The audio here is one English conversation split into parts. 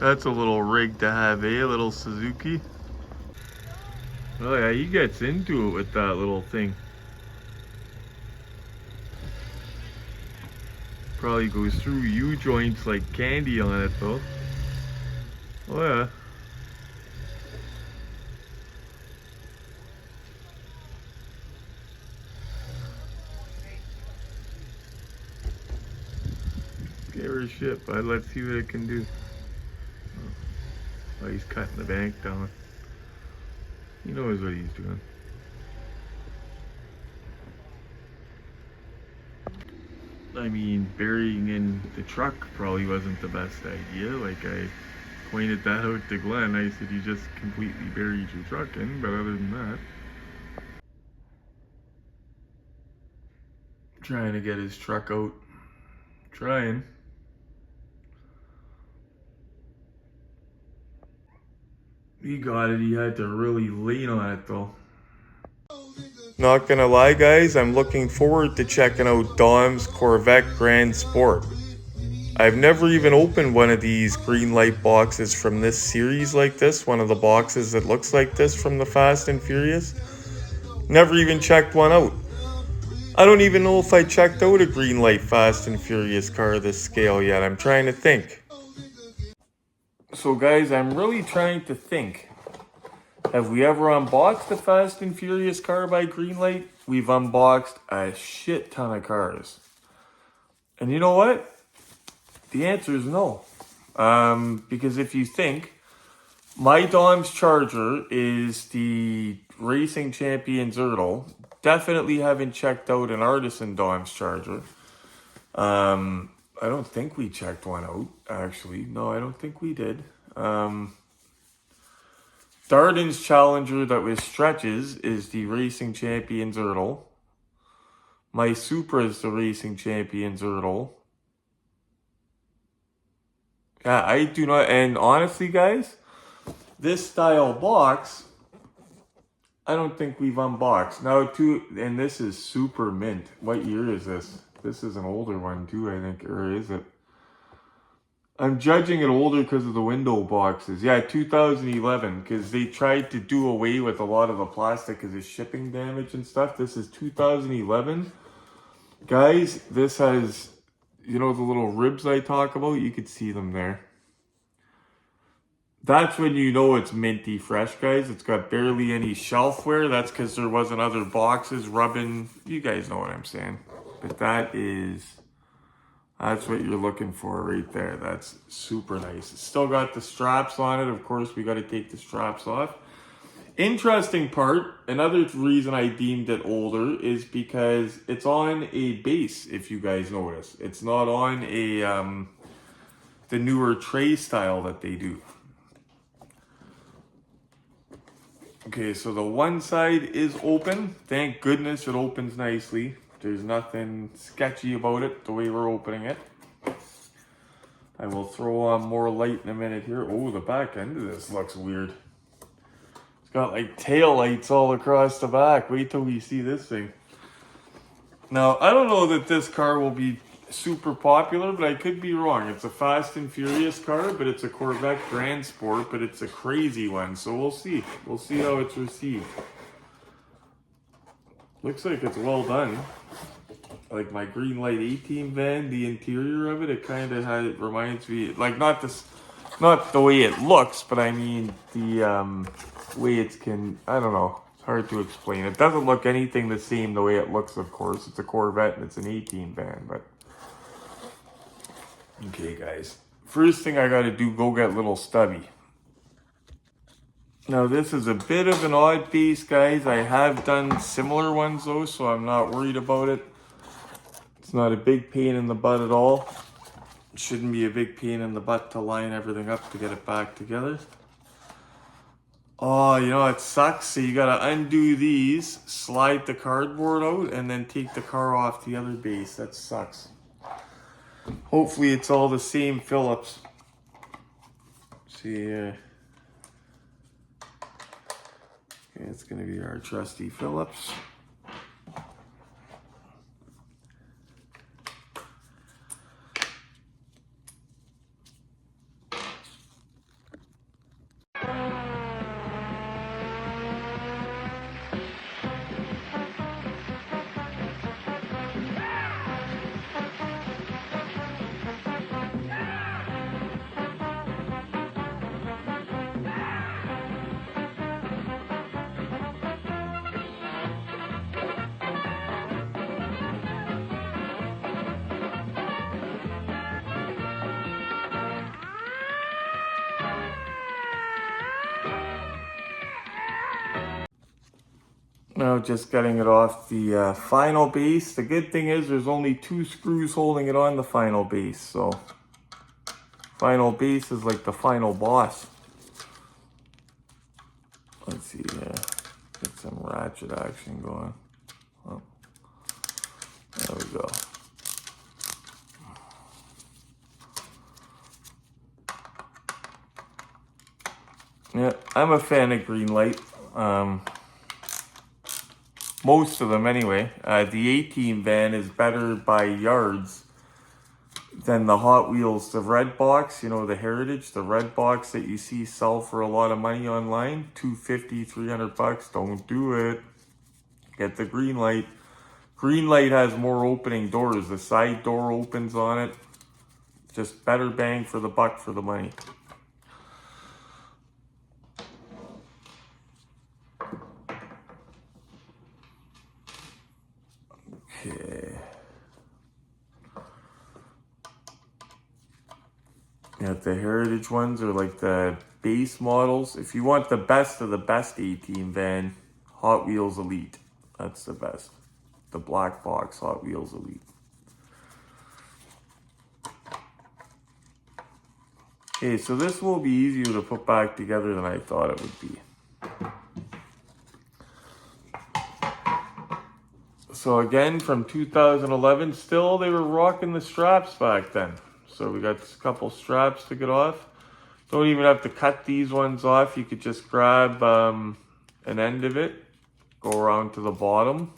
That's a little rig to have, eh? A little Suzuki. Oh yeah, he gets into it with that little thing. Probably goes through U-joints like candy on it though. Oh yeah. Give her a shit, bud. Let's see what it can do. Oh, he's cutting the bank down. He knows what he's doing. I mean, burying in the truck probably wasn't the best idea. Like, I pointed that out to Glenn. I said, you just completely buried your truck in, but other than that. Trying to get his truck out. Trying. He got it. He had to really lean on it though. Not gonna lie, guys, I'm looking forward to checking out Dom's Corvette Grand Sport. I've never even opened one of these Greenlight boxes from this series like this, one of the boxes that looks like this from the Fast and Furious. Never even checked one out. I don't even know if I checked out a Greenlight Fast and Furious car this scale yet. I'm trying to think. So guys, I'm really trying to think. Have we ever unboxed a Fast and Furious car by Greenlight? We've unboxed a shit ton of cars. And you know what? The answer is no. Because if you think, my Dom's Charger is the Racing Champion Zerto. Definitely haven't checked out an Artisan Dom's Charger. I don't think we checked one out, actually. No, I don't think we did. Darden's Challenger that was stretches is the Racing Champion Zerto. My Supra is the Racing Champion Zerto. Yeah, I do not, and honestly, guys, this style box, I don't think we've unboxed. Now, and this is super mint. What year is this? This is an older one too, I think, or is it? I'm judging it older because of the window boxes. Yeah, 2011, because they tried to do away with a lot of the plastic because of shipping damage and stuff. This is 2011. Guys, this has, you know, the little ribs I talk about? You could see them there. That's when you know it's minty fresh, guys. It's got barely any shelf wear. That's because there wasn't other boxes rubbing. You guys know what I'm saying. But that's what you're looking for right there. That's super nice. It's still got the straps on it. Of course, we got to take the straps off. Interesting part, another reason I deemed it older is because it's on a base, if you guys notice. It's not on a the newer tray style that they do. Okay, so the one side is open. Thank goodness it opens nicely. There's nothing sketchy about it, the way we're opening it. I will throw on more light in a minute here. Oh, the back end of this looks weird. It's got like tail lights all across the back. Wait till we see this thing. Now, I don't know that this car will be super popular, but I could be wrong. It's a Fast and Furious car, but it's a Corvette Grand Sport, but it's a crazy one. So we'll see. We'll see how it's received. Looks like it's well done. Like my Greenlight 18 van, the interior of it kind of reminds me, like not the way it looks, but I mean the way I don't know. It's hard to explain. It doesn't look anything the same the way it looks, of course. It's a Corvette and it's an 18 van, but. Okay, guys. First thing I gotta do, go get little Stubby. Now this is a bit of an odd piece, guys. I have done similar ones though, so I'm not worried about it. It's not a big pain in the butt at all. It shouldn't be a big pain in the butt to line everything up to get it back together. Oh, you know, it sucks. So you gotta undo these, slide the cardboard out, and then take the car off the other base. That sucks. Hopefully it's all the same Phillips. See here. Okay, it's gonna be our trusty Phillips. Now just getting it off the final base. The good thing is there's only 2 screws holding it on the final base. So final base is like the final boss. Let's see here. Get some ratchet action going. Oh, there we go. Yeah, I'm a fan of Greenlight. Most of them anyway. The A-Team van is better by yards than the Hot Wheels. The red box, you know, the Heritage, the red box that you see sell for a lot of money online, $250, $300. Don't do it. Get the Greenlight. Greenlight has more opening doors. The side door opens on it. Just better bang for the buck for the money. Okay. Yeah, the Heritage ones are like the base models. If you want the best of the best A-Team van, Hot Wheels Elite. That's the best. The black box Hot Wheels Elite. Okay, so this will be easier to put back together than I thought it would be. So again, from 2011, still they were rocking the straps back then. So we got a couple straps to get off. Don't even have to cut these ones off. You could just grab an end of it, go around to the bottom,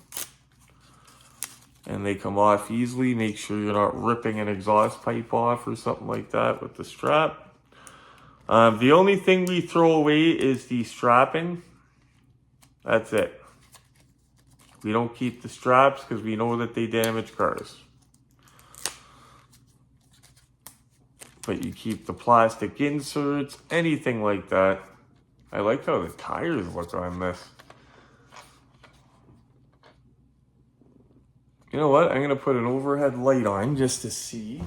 and they come off easily. Make sure you're not ripping an exhaust pipe off or something like that with the strap. The only thing we throw away is the strapping. That's it. We don't keep the straps because we know that they damage cars. But you keep the plastic inserts, anything like that. I like how the tires look on this. You know what? I'm going to put an overhead light on just to see.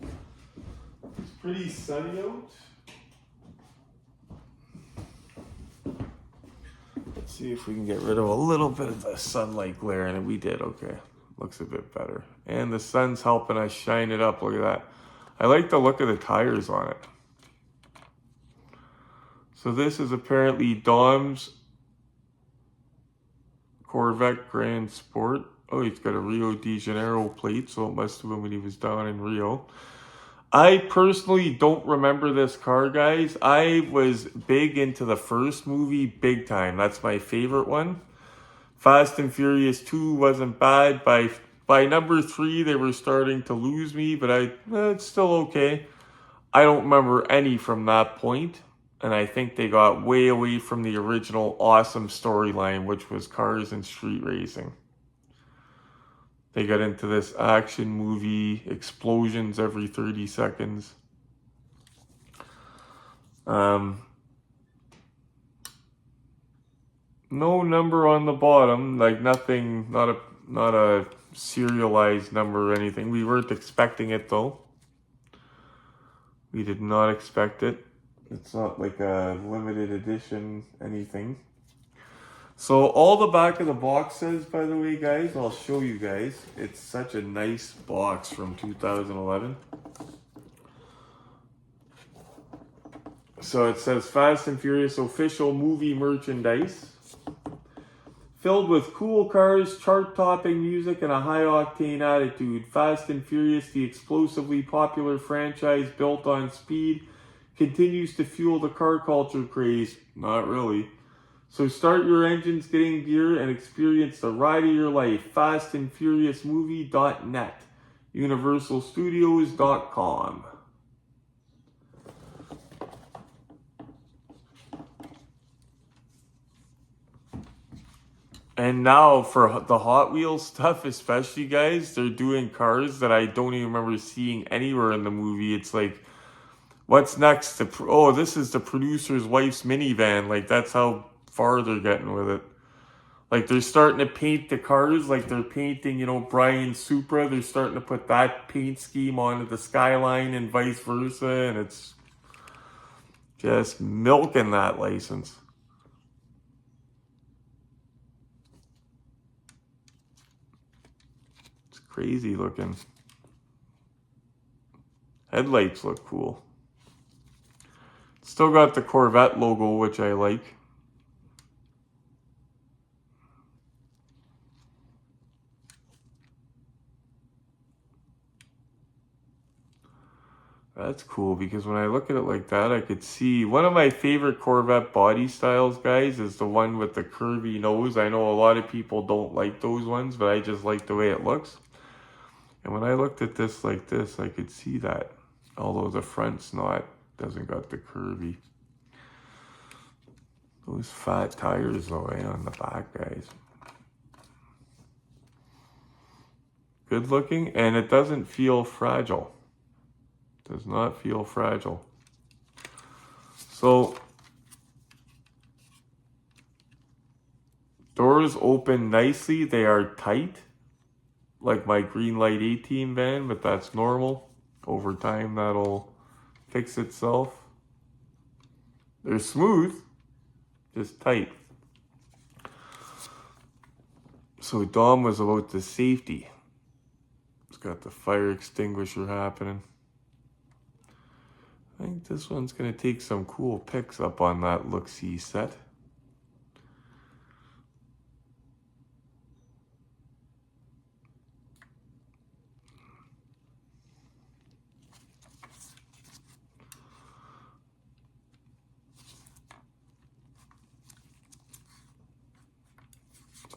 It's pretty sunny out. Let's see if we can get rid of a little bit of the sunlight glare in it. We did, okay. Looks a bit better. And the sun's helping us shine it up. Look at that. I like the look of the tires on it. So this is apparently Dom's Corvette Grand Sport. Oh, he's got a Rio de Janeiro plate, so it must have been when he was down in Rio. I personally don't remember this car, guys. I was big into the first movie, big time. That's my favorite one. Fast and Furious 2 wasn't bad. By number 3, they were starting to lose me, but it's still okay. I don't remember any from that point, and I think they got way away from the original awesome storyline, which was cars and street racing. They got into this action movie, explosions every 30 seconds. No number on the bottom, like nothing, not a serialized number or anything. We weren't expecting it though. We did not expect it. It's not like a limited edition anything. So all the back of the box says, by the way, guys, I'll show you guys. It's such a nice box from 2011. So it says Fast and Furious official movie merchandise. Filled with cool cars, chart-topping music, and a high-octane attitude, Fast and Furious, the explosively popular franchise built on speed, continues to fuel the car culture craze. Not really. So start your engines, get in gear, and experience the ride of your life. FastandFuriousMovie.net. UniversalStudios.com. And now for the Hot Wheels stuff, especially, guys, they're doing cars that I don't even remember seeing anywhere in the movie. It's like, what's next? Oh, this is the producer's wife's minivan. Like, that's how far they're getting with it. Like, they're starting to paint the cars like they're painting, you know, Brian's Supra. They're starting to put that paint scheme onto the Skyline and vice versa, and it's just milking that license. crazy looking. Headlights look cool. Still got the Corvette logo, which I like. That's cool, because when I look at it like that, I could see one of my favorite Corvette body styles, guys, is the one with the curvy nose. I know a lot of people don't like those ones, but I just like the way it looks. And when I looked at this like this, I could see that. Although the front's doesn't got the curvy. Those fat tires though, on the back, guys. Good looking, and it doesn't feel fragile. Does not feel fragile. So, doors open nicely. They are tight, like my Greenlight 18 van, but that's normal. Over time, that'll fix itself. They're smooth, just tight. So Dom was about the safety. It's got the fire extinguisher happening. I think this one's going to take some cool pics up on that look-see set.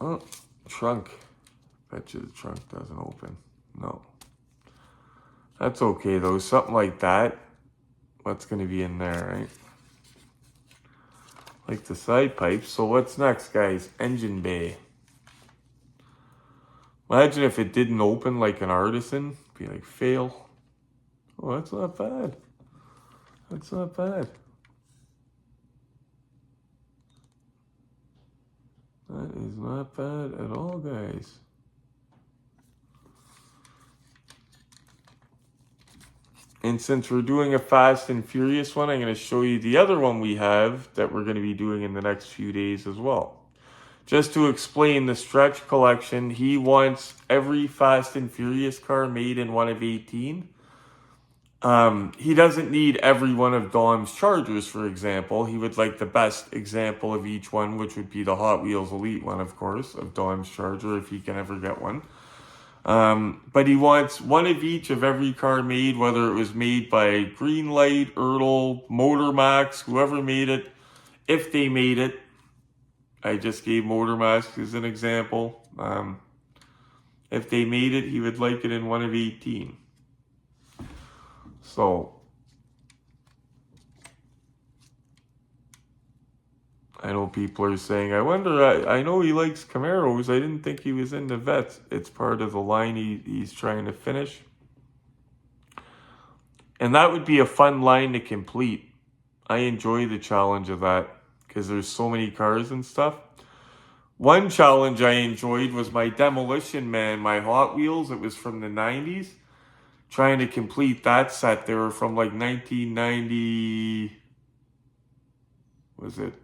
Oh, trunk. Bet you the trunk doesn't open. No. That's okay though. Something like that. What's going to be in there, right? Like the side pipes. So what's next, guys? Engine bay. Imagine if it didn't open like an artisan. Be like, fail. Oh, that's not bad. That's not bad. That is not bad at all, guys. And since we're doing a Fast and Furious one, I'm going to show you the other one we have that we're going to be doing in the next few days as well. Just to explain the Stretch collection, he wants every Fast and Furious car made in one of 18. He doesn't need every one of Dom's Chargers, for example. He would like the best example of each one, which would be the Hot Wheels Elite one, of course, of Dom's Charger, if he can ever get one. But he wants one of each of every car made, whether it was made by Greenlight, Ertl, Motormax, whoever made it, if they made it. I just gave Motormax as an example. If they made it, he would like it in one of 18. So, I know people are saying, I wonder, I know he likes Camaros. I didn't think he was into Vets. It's part of the line he's trying to finish. And that would be a fun line to complete. I enjoy the challenge of that because there's so many cars and stuff. One challenge I enjoyed was my Demolition Man, my Hot Wheels. It was from the 90s. Trying to complete that set. They were from like 1990... Was it?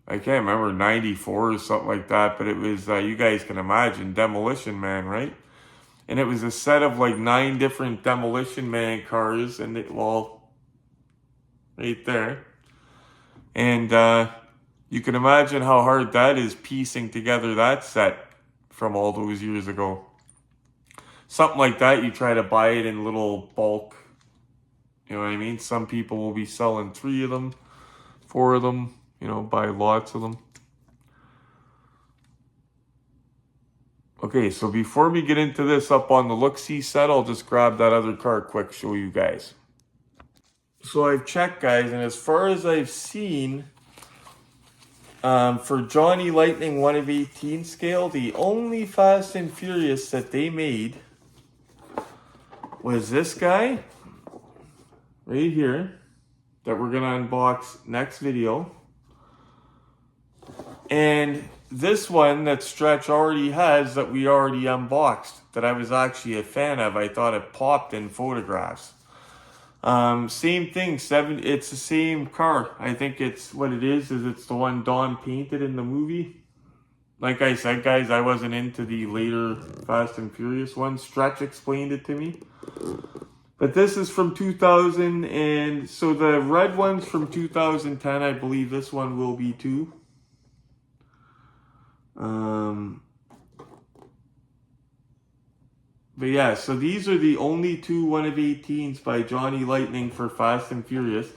I can't remember, 94 or something like that, but it was, you guys can imagine, Demolition Man, right? And it was a set of like 9 different Demolition Man cars, and well, right there. And you can imagine how hard that is piecing together that set from all those years ago. Something like that, you try to buy it in little bulk, you know what I mean? Some people will be selling 3 of them, 4 of them. You know, buy lots of them. Okay, so before we get into this up on the look-see set, I'll just grab that other car quick, show you guys. So I've checked, guys, and as far as I've seen, for Johnny Lightning 1 of 18 scale, the only Fast and Furious that they made was this guy, right here, that we're going to unbox next video. And this one that Stretch already has that we already unboxed, that I was actually a fan of. I thought it popped in photographs. Same thing, it's the same car. I think it's what it is it's the one Don painted in the movie. Like I said, guys, I wasn't into the later Fast and Furious ones. Stretch explained it to me. But this is from 2000, and so the red one's from 2010. I believe this one will be too. But yeah, so these are the only two 1 of 18s by Johnny Lightning for Fast and Furious.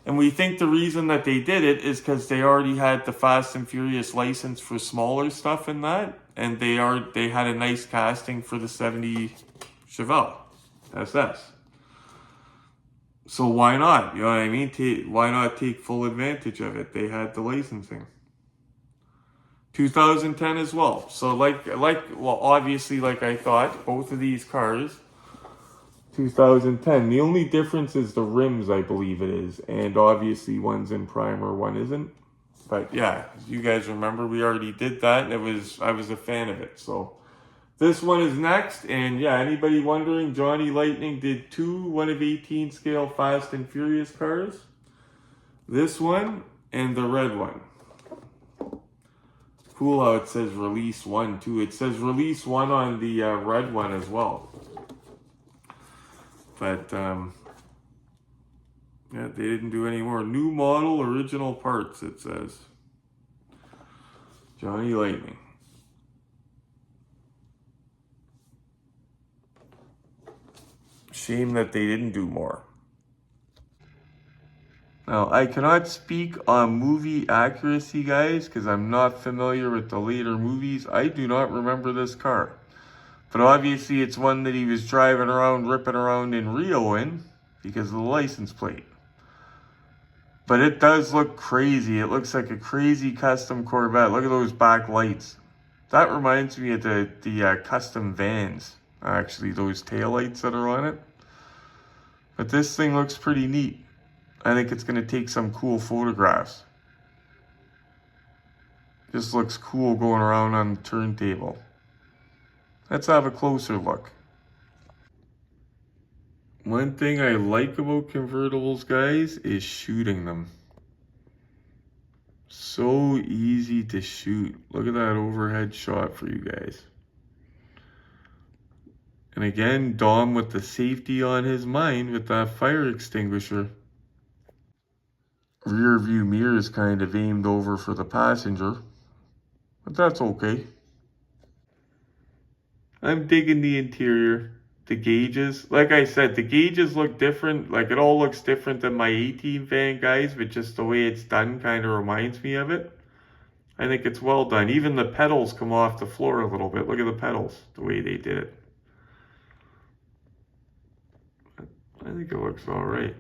And we think the reason that they did it is because they already had the Fast and Furious license for smaller stuff in that. And they had a nice casting for the 70 Chevelle SS. So why not? You know what I mean? Why not take full advantage of it? They had the licensing. 2010 as well. So well, obviously, like I thought, both of these cars, 2010. The only difference is the rims, I believe it is. And obviously one's in primer, one isn't. But yeah, you guys remember we already did that, and I was a fan of it. So this one is next, and yeah, anybody wondering, Johnny Lightning did two 1 of 18 scale Fast and Furious cars. This one and the red one. Cool how it says release 1 too. It says release 1 on the red one as well. But yeah, they didn't do any more. New model, original parts, it says. Johnny Lightning. Shame that they didn't do more. Now, I cannot speak on movie accuracy, guys, because I'm not familiar with the later movies. I do not remember this car. But obviously, it's one that he was driving around, ripping around in Rio in, because of the license plate. But it does look crazy. It looks like a crazy custom Corvette. Look at those back lights. That reminds me of the custom vans, actually, those taillights that are on it. But this thing looks pretty neat. I think it's going to take some cool photographs. Just looks cool going around on the turntable. Let's have a closer look. One thing I like about convertibles, guys, is shooting them. So easy to shoot. Look at that overhead shot for you guys. And again, Dom with the safety on his mind with that fire extinguisher. Rear view mirror is kind of aimed over for the passenger, but that's okay. I'm digging the interior, the gauges. Like I said, the gauges look different. Like it all looks different than my 18 van, guys, but just the way it's done kind of reminds me of it. I think it's well done. Even the pedals come off the floor a little bit. Look at the pedals, the way they did it. I think it looks all right.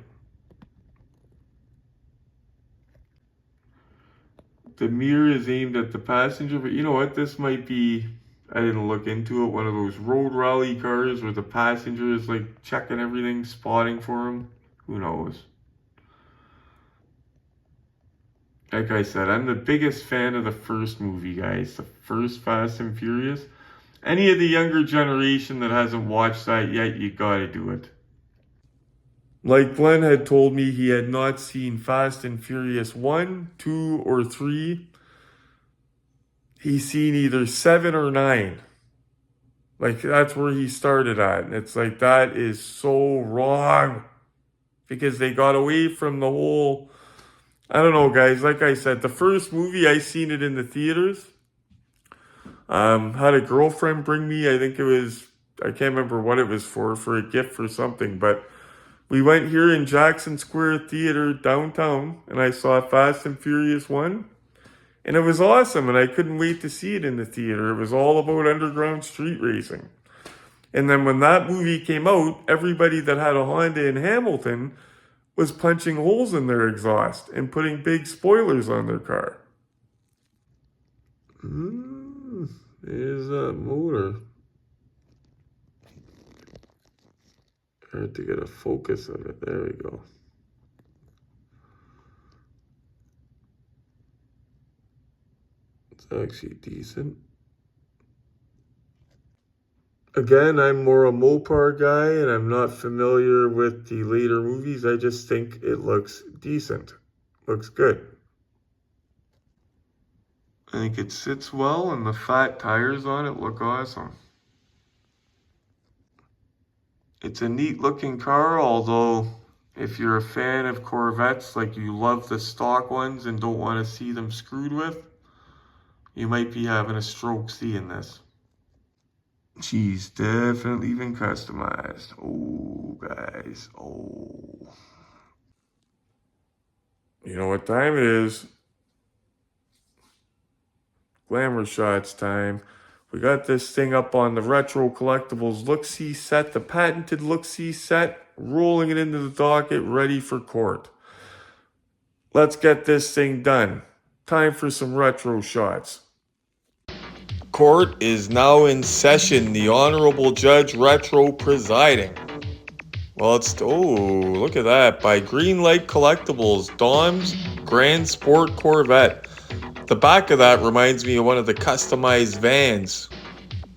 The mirror is aimed at the passenger, but you know what? This might be, I didn't look into it, one of those road rally cars where the passenger is like checking everything, spotting for him. Who knows? Like I said, I'm the biggest fan of the first movie, guys. The first Fast and Furious. Any of the younger generation that hasn't watched that yet, you gotta do it. Like Glenn had told me, he had not seen Fast and Furious 1, 2, or 3. He's seen either 7 or 9. Like, that's where he started at. And it's like, that is so wrong. Because they got away from the whole... I don't know, guys. Like I said, the first movie, I seen it in the theaters. Had a girlfriend bring me, I think it was... I can't remember what it was for a gift or something, but... We went here in Jackson Square Theater downtown, and I saw Fast and Furious 1, and it was awesome, and I couldn't wait to see it in the theater. It was all about underground street racing. And then when that movie came out, everybody that had a Honda in Hamilton was punching holes in their exhaust and putting big spoilers on their car. There's that motor. Hard to get a focus of it. There we go. It's actually decent. Again, I'm more a Mopar guy, and I'm not familiar with the later movies. I just think it looks decent. Looks good. I think it sits well, and the fat tires on it look awesome. It's a neat looking car, although if you're a fan of Corvettes, like you love the stock ones and don't want to see them screwed with, you might be having a stroke seeing this. She's definitely been customized. Oh, guys. Oh. You know what time it is? Glamour shots time. We got this thing up on the Retro Collectibles look-see set, the patented look-see set, rolling it into the docket, ready for court. Let's get this thing done. Time for some retro shots. Court is now in session. The Honorable Judge Retro presiding. Well, look at that. By Greenlight Collectibles, Dom's Grand Sport Corvette. The back of that reminds me of one of the customized vans.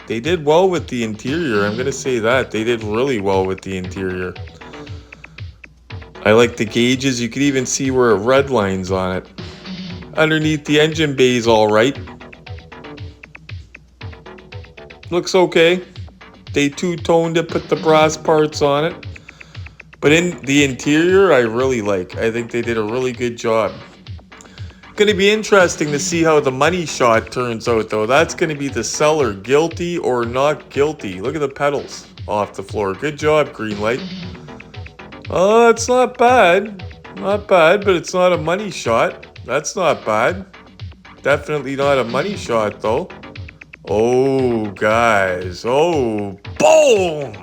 They did well with the interior. I'm going to say that. They did really well with the interior. I like the gauges. You can even see where it redlines on it. Underneath the engine bay is all right. Looks okay. They two-toned it, put the brass parts on it. But in the interior, I really like. I think they did a really good job. Going to be interesting to see how the money shot turns out, though. That's going to be the seller, guilty or not guilty. Look at the pedals off the floor. Good job, Greenlight. Oh, it's not bad. Not bad, but it's not a money shot. That's not bad. Definitely not a money shot, though. Oh, guys. Oh, boom!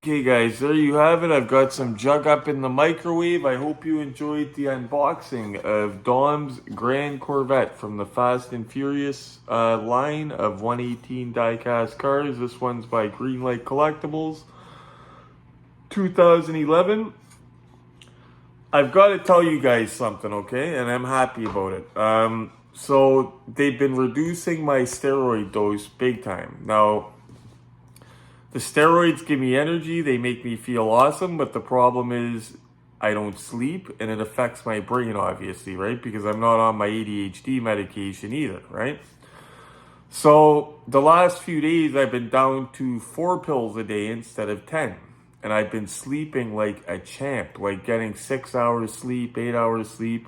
Okay, guys, there you have it. I've got some jug up in the microwave. I hope you enjoyed the unboxing of Dom's Grand Corvette from the Fast and Furious line of 118 die-cast cars. This one's by Greenlight Collectibles, 2011. I've got to tell you guys something, okay? And I'm happy about it. So they've been reducing my steroid dose big time. Now, the steroids give me energy, they make me feel awesome, but the problem is I don't sleep, and it affects my brain, obviously, right? Because I'm not on my ADHD medication either, right? So the last few days, I've been down to 4 pills a day instead of 10. And I've been sleeping like a champ, like getting 6 hours sleep, 8 hours sleep.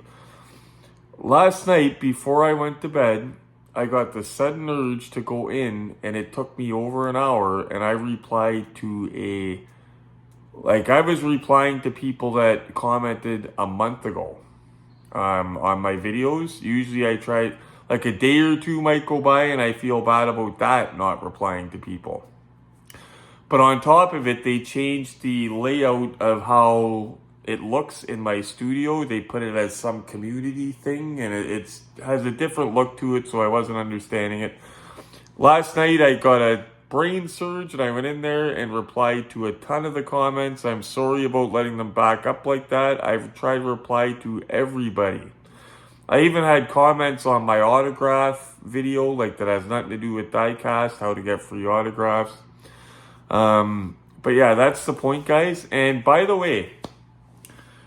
Last night, before I went to bed, I got the sudden urge to go in, and it took me over an hour, and I replied to I was replying to people that commented a month ago on my videos. Usually I try, like a day or two might go by, and I feel bad about that, not replying to people. But on top of it, they changed the layout of how it looks in my studio. They put it as some community thing, and it has a different look to it, so I wasn't understanding it. Last night, I got a brain surge, and I went in there and replied to a ton of the comments. I'm sorry about letting them back up like that. I've tried to reply to everybody. I even had comments on my autograph video, like that has nothing to do with diecast, how to get free autographs. But yeah, that's the point, guys. And by the way,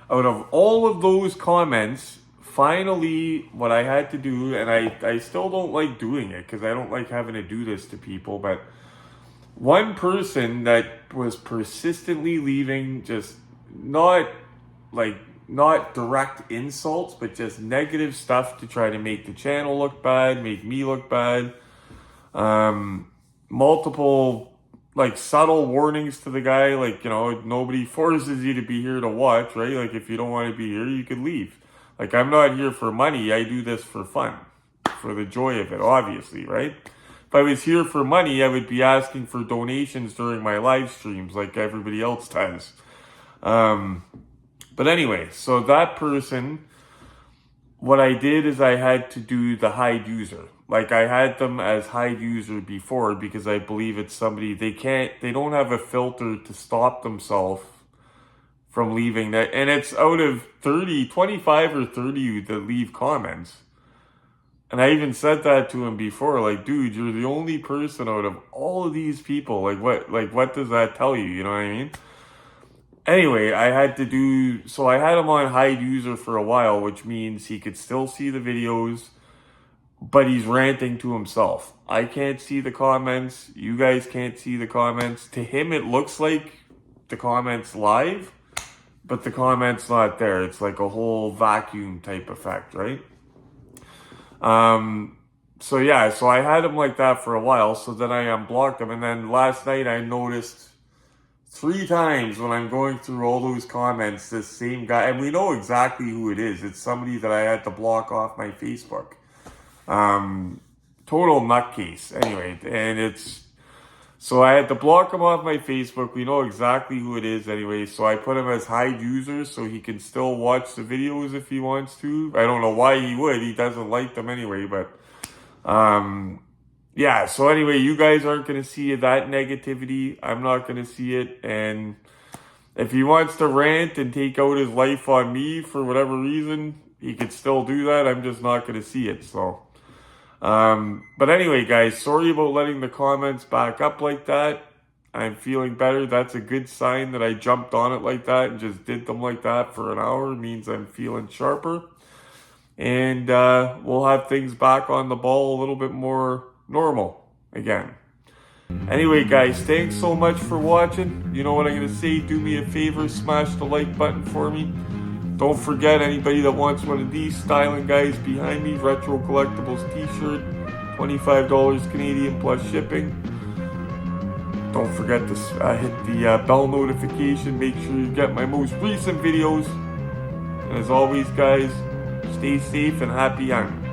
out of all of those comments, finally, what I had to do, and I still don't like doing it because I don't like having to do this to people, but one person that was persistently leaving just not direct insults, but just negative stuff to try to make the channel look bad, make me look bad. Multiple subtle warnings to the guy, nobody forces you to be here to watch, right? Like, if you don't want to be here, you could leave. Like, I'm not here for money. I do this for fun, for the joy of it, obviously, right? If I was here for money, I would be asking for donations during my live streams like everybody else does. But anyway, so that person, what I did is I had to do the hide user. Like, I had them as hide user before because I believe it's somebody, they don't have a filter to stop themselves from leaving that. And it's out of 25 or 30 that leave comments. And I even said that to him before, like, dude, you're the only person out of all of these people. What does that tell you? You know what I mean? Anyway, I had him on hide user for a while, which means he could still see the videos. but he's ranting to himself. I can't see the comments. You guys can't see the comments. To him, it looks like the comments live, but the comment's not there. It's like a whole vacuum type effect, right? So yeah, so I had him like that for a while, so then I unblocked him, and then last night I noticed 3 times when I'm going through all those comments, this same guy, and we know exactly who it is. It's somebody that I had to block off my Facebook. Total nutcase. Anyway, and so I had to block him off my Facebook. We know exactly who it is anyway, so I put him as hide user so he can still watch the videos if he wants to. I don't know why he would. He doesn't like them anyway, but yeah, so anyway, you guys aren't going to see that negativity. I'm not going to see it. And if he wants to rant and take out his life on me for whatever reason, he could still do that. I'm just not going to see it. So, but anyway, guys, sorry about letting the comments back up like that. I'm feeling better. That's a good sign that I jumped on it like that and just did them like that for an hour. It means I'm feeling sharper. And we'll have things back on the ball a little bit more normal again. Anyway, guys, thanks so much for watching. You know what I'm going to say? Do me a favor, smash the like button for me. Don't forget, anybody that wants one of these styling guys behind me, Retro Collectibles T Shirt, $25 Canadian plus shipping. Don't forget to hit the bell notification. Make sure you get my most recent videos. And as always, guys, stay safe and happy hunting.